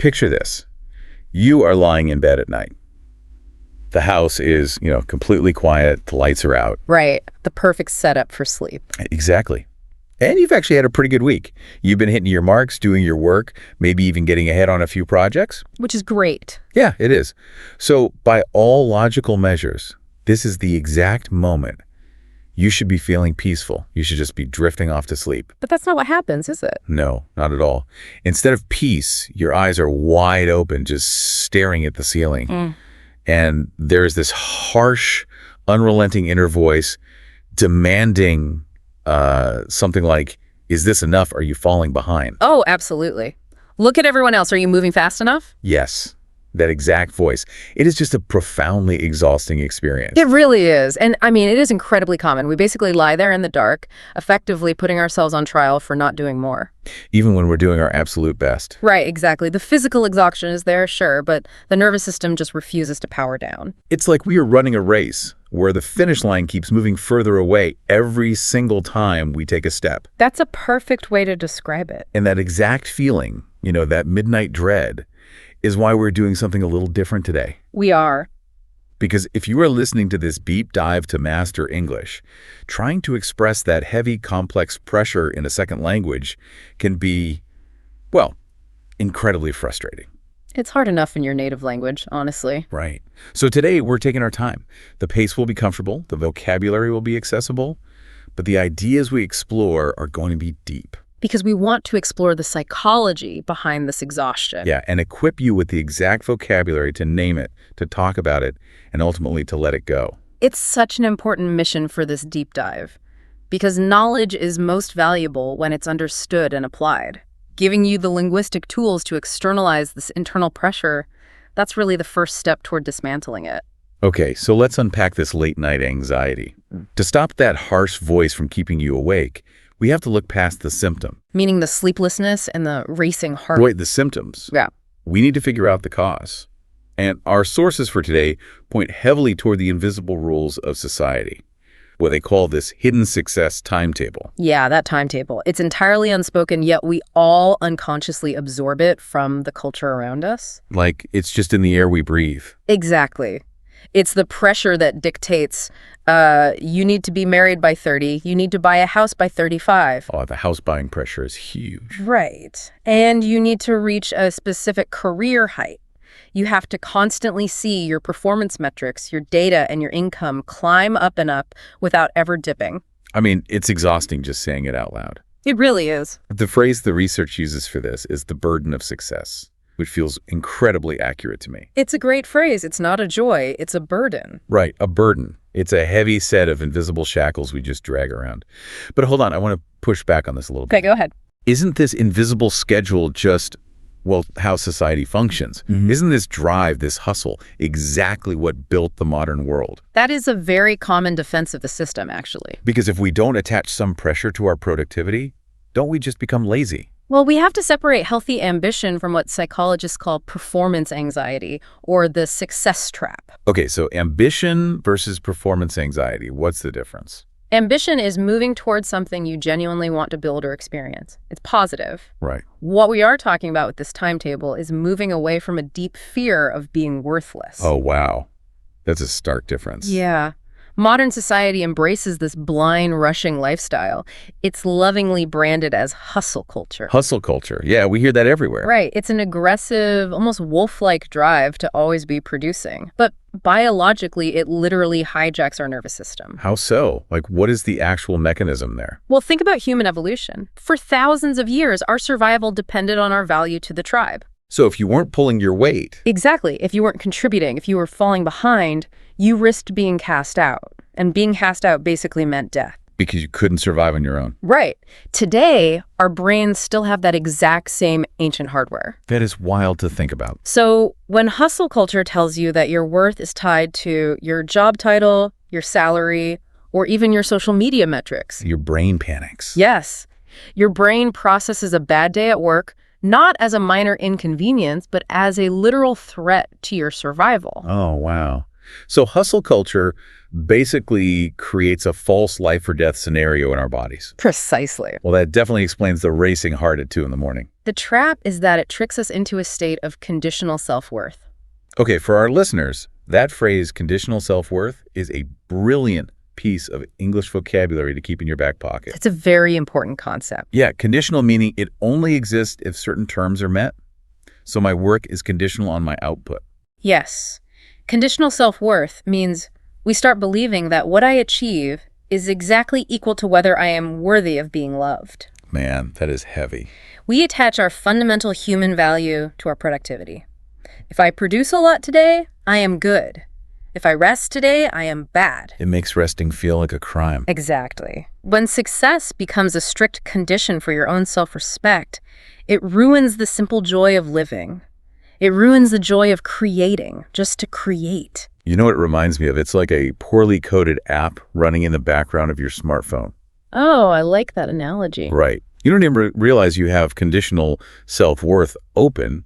Picture this. You are lying in bed at night. The house is, completely quiet. The lights are out. Right. The perfect setup for sleep. Exactly. And you've actually had a pretty good week. You've been hitting your marks, doing your work, maybe even getting ahead on a few projects. Which is great. Yeah, it is. So by all logical measures, this is the exact moment you should be feeling peaceful. You should just be drifting off to sleep. But that's not what happens, is it? No, not at all. Instead of peace, your eyes are wide open, just staring at the ceiling. And there's this harsh, unrelenting inner voice demanding something like, is this enough? Are you falling behind? Oh, absolutely. Look at everyone else. Are you moving fast enough? Yes, that exact voice. It is just a profoundly exhausting experience. It really is. And I mean, it is incredibly common. We basically lie there in the dark, effectively putting ourselves on trial for not doing more. Even when we're doing our absolute best. Right, exactly. The physical exhaustion is there, sure, but the nervous system just refuses to power down. It's like we are running a race where the finish line keeps moving further away every single time we take a step. That's a perfect way to describe it. And that exact feeling, that midnight dread, is why we're doing something a little different today. We are. Because if you are listening to this deep dive to master English, trying to express that heavy, complex pressure in a second language can be, well, incredibly frustrating. It's hard enough in your native language, honestly. Right. So today we're taking our time. The pace will be comfortable, the vocabulary will be accessible, but the ideas we explore are going to be deep. Because we want to explore the psychology behind this exhaustion. Yeah, and equip you with the exact vocabulary to name it, to talk about it, and ultimately to let it go. It's such an important mission for this deep dive, because knowledge is most valuable when it's understood and applied. Giving you the linguistic tools to externalize this internal pressure, that's really the first step toward dismantling it. Okay, so let's unpack this late-night anxiety. To stop that harsh voice from keeping you awake, we have to look past the symptom. Meaning the sleeplessness and the racing heart. Wait, the symptoms. Yeah. We need to figure out the cause. And our sources for today point heavily toward the invisible rules of society, what they call this hidden success timetable. Yeah, that timetable. It's entirely unspoken, yet we all unconsciously absorb it from the culture around us. Like it's just in the air we breathe. Exactly. It's the pressure that dictates, you need to be married by 30, you need to buy a house by 35. Oh, the house buying pressure is huge. Right. And you need to reach a specific career height. You have to constantly see your performance metrics, your data, and your income climb up and up without ever dipping. I mean, it's exhausting just saying it out loud. It really is. The phrase the research uses for this is the burden of success, which feels incredibly accurate to me. It's a great phrase. It's not a joy. It's a burden. Right, a burden. It's a heavy set of invisible shackles we just drag around. But hold on, I want to push back on this a little bit. Okay, go ahead. Isn't this invisible schedule just, well, how society functions? Isn't this drive, this hustle, exactly what built the modern world? That is a very common defense of the system, actually. Because if we don't attach some pressure to our productivity, don't we just become lazy? Well, we have to separate healthy ambition from what psychologists call performance anxiety, or the success trap. Okay, so ambition versus performance anxiety, what's the difference? Ambition is moving towards something you genuinely want to build or experience. It's positive. Right. What we are talking about with this timetable is moving away from a deep fear of being worthless. Oh, wow. That's a stark difference. Yeah. Modern society embraces this blind, rushing lifestyle. It's lovingly branded as hustle culture. Hustle culture. Yeah, we hear that everywhere. Right. It's an aggressive, almost wolf-like drive to always be producing. But biologically, it literally hijacks our nervous system. How so? Like, what is the actual mechanism there? Well, think about human evolution. For thousands of years, our survival depended on our value to the tribe. So if you weren't pulling your weight... Exactly. If you weren't contributing, if you were falling behind, you risked being cast out. And being cast out basically meant death. Because you couldn't survive on your own. Right. Today, our brains still have that exact same ancient hardware. That is wild to think about. So when hustle culture tells you that your worth is tied to your job title, your salary, or even your social media metrics. Your brain panics. Yes. Your brain processes a bad day at work not as a minor inconvenience, but as a literal threat to your survival. Oh, wow. So hustle culture basically creates a false life or death scenario in our bodies. Precisely. Well, that definitely explains the racing heart at 2 in the morning. The trap is that it tricks us into a state of conditional self-worth. Okay, for our listeners, that phrase, conditional self-worth, is a brilliant piece of English vocabulary to keep in your back pocket. It's a very important concept. Yeah, conditional meaning it only exists if certain terms are met. So my work is conditional on my output. Yes. Conditional self-worth means we start believing that what I achieve is exactly equal to whether I am worthy of being loved. Man, that is heavy. We attach our fundamental human value to our productivity. If I produce a lot today, I am good. If I rest today, I am bad. It makes resting feel like a crime. Exactly. When success becomes a strict condition for your own self-respect, it ruins the simple joy of living. It ruins the joy of creating, just to create. You know what it reminds me of? It's like a poorly coded app running in the background of your smartphone. Oh, I like that analogy. Right. You don't even realize you have conditional self-worth open,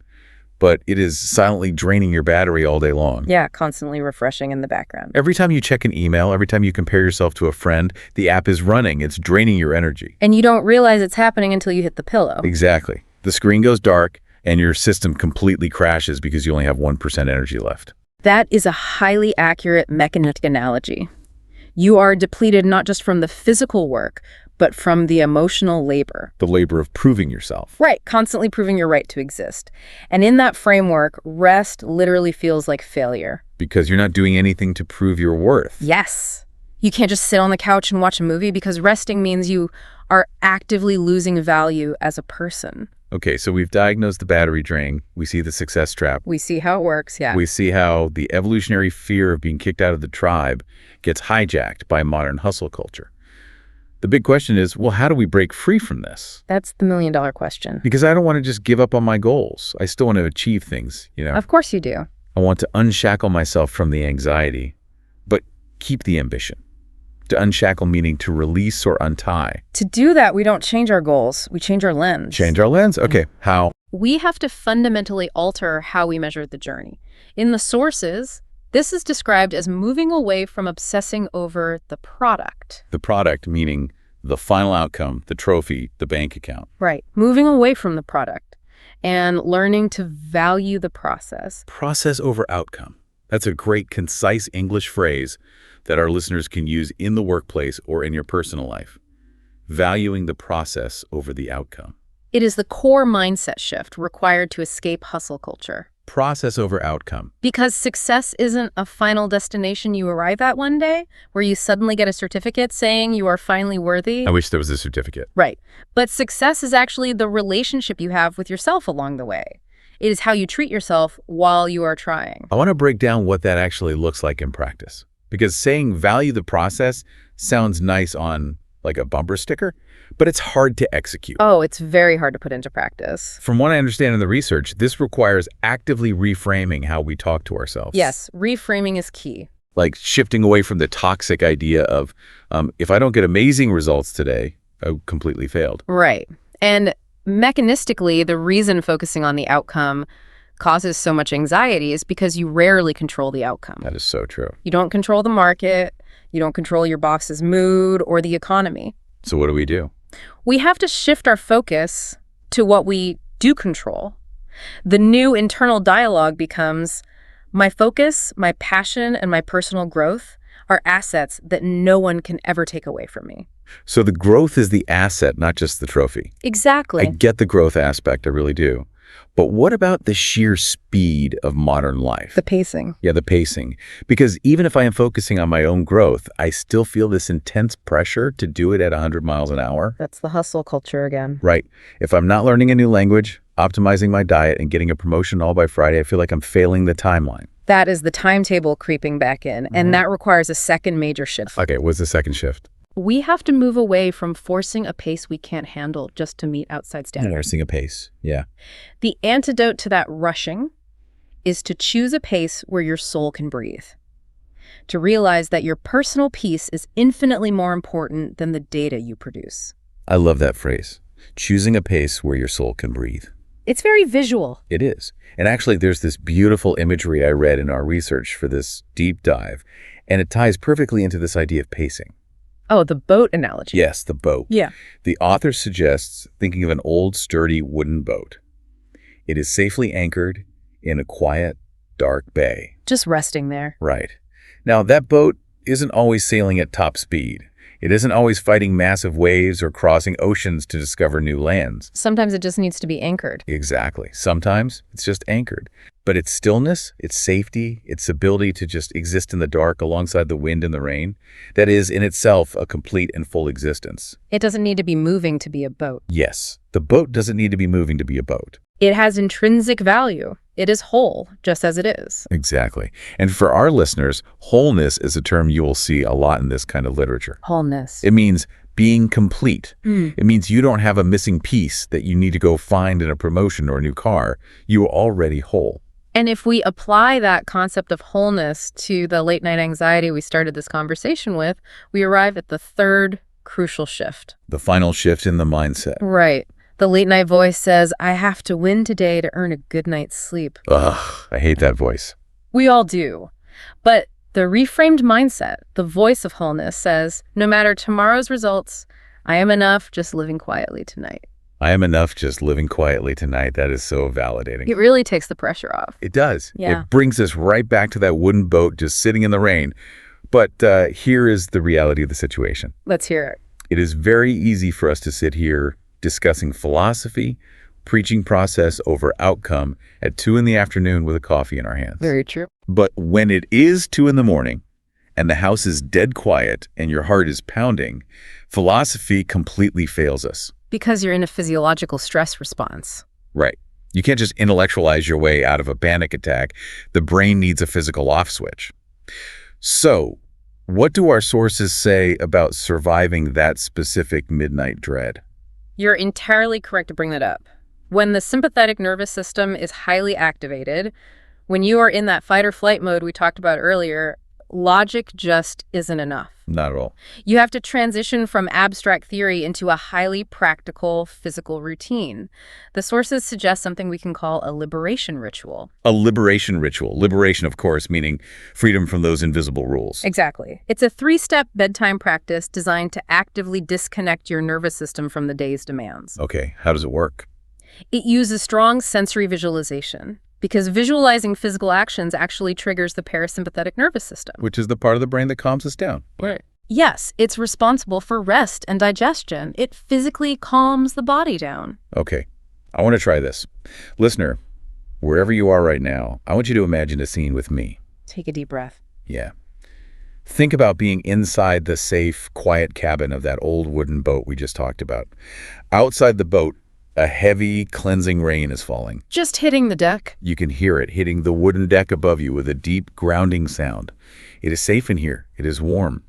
but it is silently draining your battery all day long. Yeah, constantly refreshing in the background. Every time you check an email, every time you compare yourself to a friend, the app is running. It's draining your energy. And you don't realize it's happening until you hit the pillow. Exactly. The screen goes dark and your system completely crashes because you only have 1% energy left. That is a highly accurate mechanistic analogy. You are depleted not just from the physical work, but from the emotional labor. The labor of proving yourself. Right, constantly proving your right to exist. And in that framework, rest literally feels like failure. Because you're not doing anything to prove your worth. Yes. You can't just sit on the couch and watch a movie because resting means you are actively losing value as a person. Okay, so we've diagnosed the battery drain. We see the success trap. We see how it works, yeah. We see how the evolutionary fear of being kicked out of the tribe gets hijacked by modern hustle culture. The big question is, well, how do we break free from this? That's the million-dollar question. Because I don't want to just give up on my goals. I still want to achieve things, Of course you do. I want to unshackle myself from the anxiety, but keep the ambition. To unshackle meaning to release or untie. To do that, we don't change our goals. We change our lens. Change our lens? Okay, how? We have to fundamentally alter how we measure the journey. In the sources, this is described as moving away from obsessing over the product. The product meaning the final outcome, the trophy, the bank account. Right. Moving away from the product and learning to value the process. Process over outcome. That's a great, concise English phrase that our listeners can use in the workplace or in your personal life. Valuing the process over the outcome. It is the core mindset shift required to escape hustle culture. Process over outcome. Because success isn't a final destination you arrive at one day, where you suddenly get a certificate saying you are finally worthy. I wish there was a certificate. Right. But success is actually the relationship you have with yourself along the way. It is how you treat yourself while you are trying. I want to break down what that actually looks like in practice. Because saying value the process sounds nice on like a bumper sticker, but it's hard to execute. Oh, it's very hard to put into practice. From what I understand in the research, this requires actively reframing how we talk to ourselves. Yes, reframing is key. Like shifting away from the toxic idea of, if I don't get amazing results today, I completely failed. Right. And mechanistically, the reason focusing on the outcome causes so much anxiety is because you rarely control the outcome. That is so true. You don't control the market, you don't control your boss's mood or the economy. So what do we do? We have to shift our focus to what we do control. The new internal dialogue becomes, my focus, my passion, and my personal growth are assets that no one can ever take away from me. So the growth is the asset, not just the trophy. Exactly. I get the growth aspect, I really do. But what about the sheer speed of modern life? The pacing. Yeah, the pacing. Because even if I am focusing on my own growth, I still feel this intense pressure to do it at 100 miles an hour. That's the hustle culture again. Right. If I'm not learning a new language, optimizing my diet, and getting a promotion all by Friday, I feel like I'm failing the timeline. That is the timetable creeping back in, and that requires a second major shift. Okay, what's the second shift? We have to move away from forcing a pace we can't handle just to meet outside standards. Forcing a pace, yeah. The antidote to that rushing is to choose a pace where your soul can breathe. To realize that your personal peace is infinitely more important than the data you produce. I love that phrase. Choosing a pace where your soul can breathe. It's very visual. It is. And actually, there's this beautiful imagery I read in our research for this deep dive, and it ties perfectly into this idea of pacing. Oh, the boat analogy. Yes, the boat. Yeah. The author suggests thinking of an old, sturdy wooden boat. It is safely anchored in a quiet, dark bay. Just resting there. Right. Now, that boat isn't always sailing at top speed. It isn't always fighting massive waves or crossing oceans to discover new lands. Sometimes it just needs to be anchored. Exactly. Sometimes it's just anchored. But its stillness, its safety, its ability to just exist in the dark alongside the wind and the rain, that is in itself a complete and full existence. It doesn't need to be moving to be a boat. Yes, the boat doesn't need to be moving to be a boat. It has intrinsic value. It is whole, just as it is. Exactly. And for our listeners, wholeness is a term you will see a lot in this kind of literature. Wholeness. It means being complete. It means you don't have a missing piece that you need to go find in a promotion or a new car. You are already whole. And if we apply that concept of wholeness to the late night anxiety we started this conversation with, we arrive at the third crucial shift. The final shift in the mindset. Right. The late night voice says, I have to win today to earn a good night's sleep. Ugh, I hate that voice. We all do. But the reframed mindset, the voice of wholeness, says, no matter tomorrow's results, I am enough just living quietly tonight. I am enough just living quietly tonight. That is so validating. It really takes the pressure off. It does. Yeah. It brings us right back to that wooden boat just sitting in the rain. But here is the reality of the situation. Let's hear it. It is very easy for us to sit here discussing philosophy, preaching process over outcome at 2 p.m. with a coffee in our hands. Very true. But when it is 2 a.m. and the house is dead quiet and your heart is pounding, philosophy completely fails us. Because you're in a physiological stress response. Right. You can't just intellectualize your way out of a panic attack. The brain needs a physical off switch. So, what do our sources say about surviving that specific midnight dread? You're entirely correct to bring that up. When the sympathetic nervous system is highly activated, when you are in that fight or flight mode we talked about earlier, logic just isn't enough. Not at all. You have to transition from abstract theory into a highly practical physical routine. The sources suggest something we can call a liberation ritual. A liberation ritual. Liberation, of course, meaning freedom from those invisible rules. Exactly. It's a 3-step bedtime practice designed to actively disconnect your nervous system from the day's demands. Okay, how does it work? It uses strong sensory visualization, because visualizing physical actions actually triggers the parasympathetic nervous system. Which is the part of the brain that calms us down. Right. Yes, it's responsible for rest and digestion. It physically calms the body down. Okay, I want to try this. Listener, wherever you are right now, I want you to imagine a scene with me. Take a deep breath. Yeah. Think about being inside the safe, quiet cabin of that old wooden boat we just talked about. Outside the boat, a heavy, cleansing rain is falling. Just hitting the deck. You can hear it hitting the wooden deck above you with a deep, grounding sound. It is safe in here. It is warm.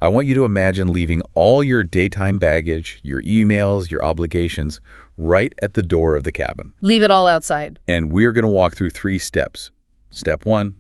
I want you to imagine leaving all your daytime baggage, your emails, your obligations, right at the door of the cabin. Leave it all outside. And we're going to walk through 3 steps. Step 1,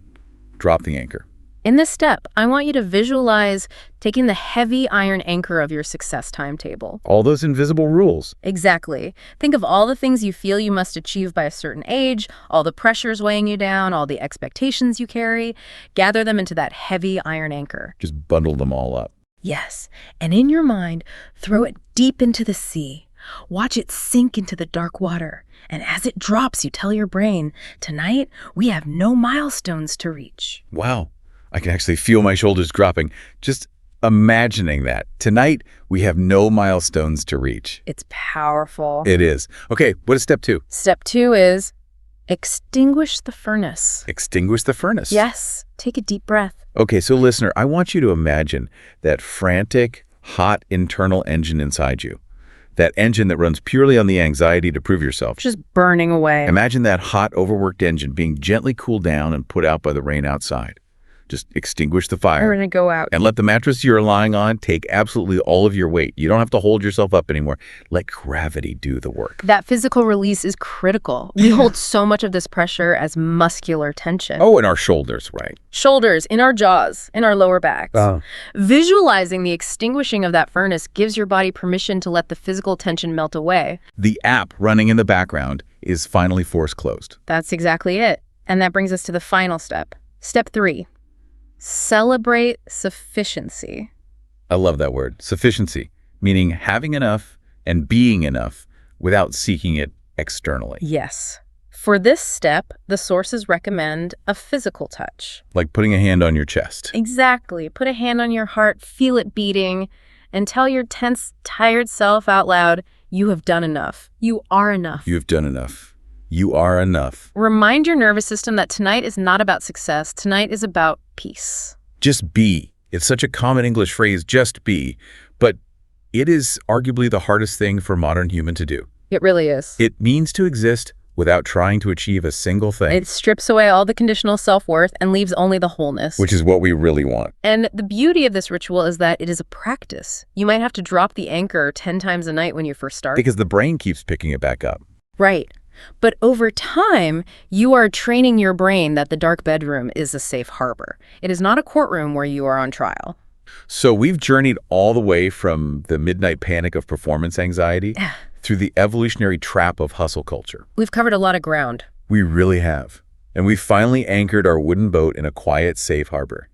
drop the anchor. In this step, I want you to visualize taking the heavy iron anchor of your success timetable. All those invisible rules. Exactly. Think of all the things you feel you must achieve by a certain age, all the pressures weighing you down, all the expectations you carry. Gather them into that heavy iron anchor. Just bundle them all up. Yes. And in your mind, throw it deep into the sea. Watch it sink into the dark water. And as it drops, you tell your brain, tonight, we have no milestones to reach. Wow. I can actually feel my shoulders dropping. Just imagining that. Tonight, we have no milestones to reach. It's powerful. It is. Okay, what is step 2? Step 2 is extinguish the furnace. Extinguish the furnace. Yes. Take a deep breath. Okay, so listener, I want you to imagine that frantic, hot internal engine inside you. That engine that runs purely on the anxiety to prove yourself. Just burning away. Imagine that hot, overworked engine being gently cooled down and put out by the rain outside. Just extinguish the fire. We're going to go out. And let the mattress you're lying on take absolutely all of your weight. You don't have to hold yourself up anymore. Let gravity do the work. That physical release is critical. We hold so much of this pressure as muscular tension. Oh, in our shoulders, right? Shoulders, in our jaws, in our lower backs. Visualizing the extinguishing of that furnace gives your body permission to let the physical tension melt away. The app running in the background is finally forced closed. That's exactly it. And that brings us to the final step. Step 3. Celebrate sufficiency. I love that word, sufficiency, meaning having enough and being enough without seeking it externally. Yes. For this step, the sources recommend a physical touch. Like putting a hand on your chest. Exactly. Put a hand on your heart, feel it beating, and tell your tense, tired self out loud, you have done enough. You are enough. You have done enough. You are enough. Remind your nervous system that tonight is not about success. Tonight is about peace. Just be. It's such a common English phrase, just be. But it is arguably the hardest thing for a modern human to do. It really is. It means to exist without trying to achieve a single thing. It strips away all the conditional self-worth and leaves only the wholeness. Which is what we really want. And the beauty of this ritual is that it is a practice. You might have to drop the anchor 10 times a night when you first start. Because the brain keeps picking it back up. Right. But over time, you are training your brain that the dark bedroom is a safe harbor. It is not a courtroom where you are on trial. So we've journeyed all the way from the midnight panic of performance anxiety through the evolutionary trap of hustle culture. We've covered a lot of ground. We really have. And we've finally anchored our wooden boat in a quiet, safe harbor.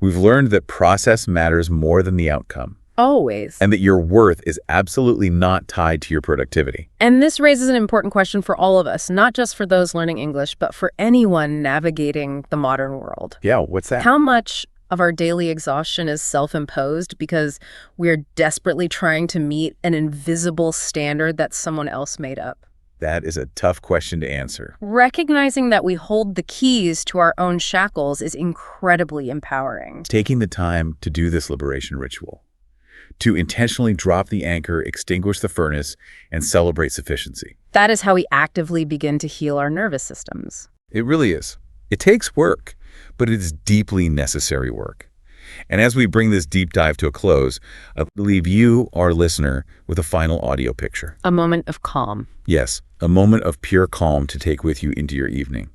We've learned that process matters more than the outcome. Always. And that your worth is absolutely not tied to your productivity. And this raises an important question for all of us, not just for those learning English, but for anyone navigating the modern world. Yeah, what's that? How much of our daily exhaustion is self-imposed because we're desperately trying to meet an invisible standard that someone else made up? That is a tough question to answer. Recognizing that we hold the keys to our own shackles is incredibly empowering. Taking the time to do this liberation ritual, to intentionally drop the anchor, extinguish the furnace, and celebrate sufficiency. That is how we actively begin to heal our nervous systems. It really is. It takes work, but it is deeply necessary work. And as we bring this deep dive to a close, I'll leave you, our listener, with a final audio picture. A moment of calm. Yes, a moment of pure calm to take with you into your evening.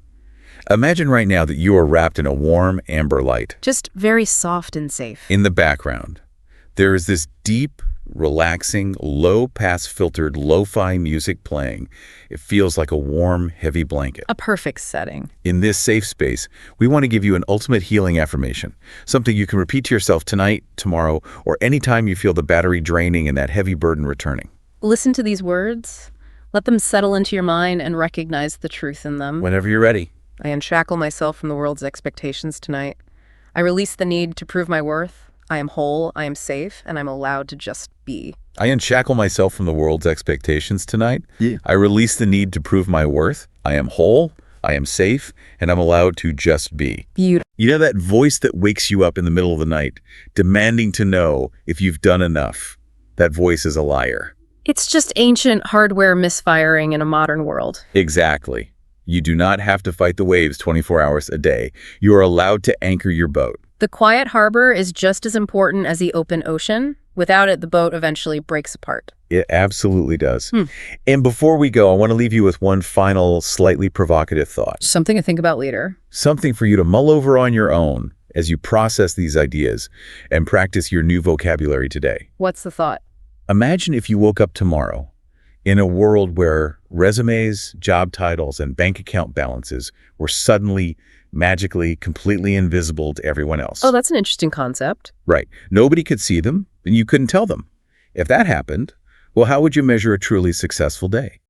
Imagine right now that you are wrapped in a warm amber light. Just very soft and safe. In the background, there is this deep, relaxing, low-pass filtered lo-fi music playing. It feels like a warm, heavy blanket. A perfect setting. In this safe space, we want to give you an ultimate healing affirmation, something you can repeat to yourself tonight, tomorrow, or anytime you feel the battery draining and that heavy burden returning. Listen to these words. Let them settle into your mind and recognize the truth in them. Whenever you're ready. I unshackle myself from the world's expectations tonight. I release the need to prove my worth. I am whole, I am safe, and I'm allowed to just be. I unshackle myself from the world's expectations tonight. I release the need to prove my worth. I am whole, I am safe, and I'm allowed to just be. Beautiful. You know that voice that wakes you up in the middle of the night, demanding to know if you've done enough? That voice is a liar. It's just ancient hardware misfiring in a modern world. Exactly. You do not have to fight the waves 24 hours a day. You are allowed to anchor your boat. The quiet harbor is just as important as the open ocean. Without it, the boat eventually breaks apart. It absolutely does. And before we go, I want to leave you with one final, slightly provocative thought. Something to think about later. Something for you to mull over on your own as you process these ideas and practice your new vocabulary today. What's the thought? Imagine if you woke up tomorrow in a world where resumes, job titles, and bank account balances were suddenly, magically, completely invisible to everyone else. Oh, that's an interesting concept. Right. Nobody could see them, and you couldn't tell them. If that happened, well, how would you measure a truly successful day?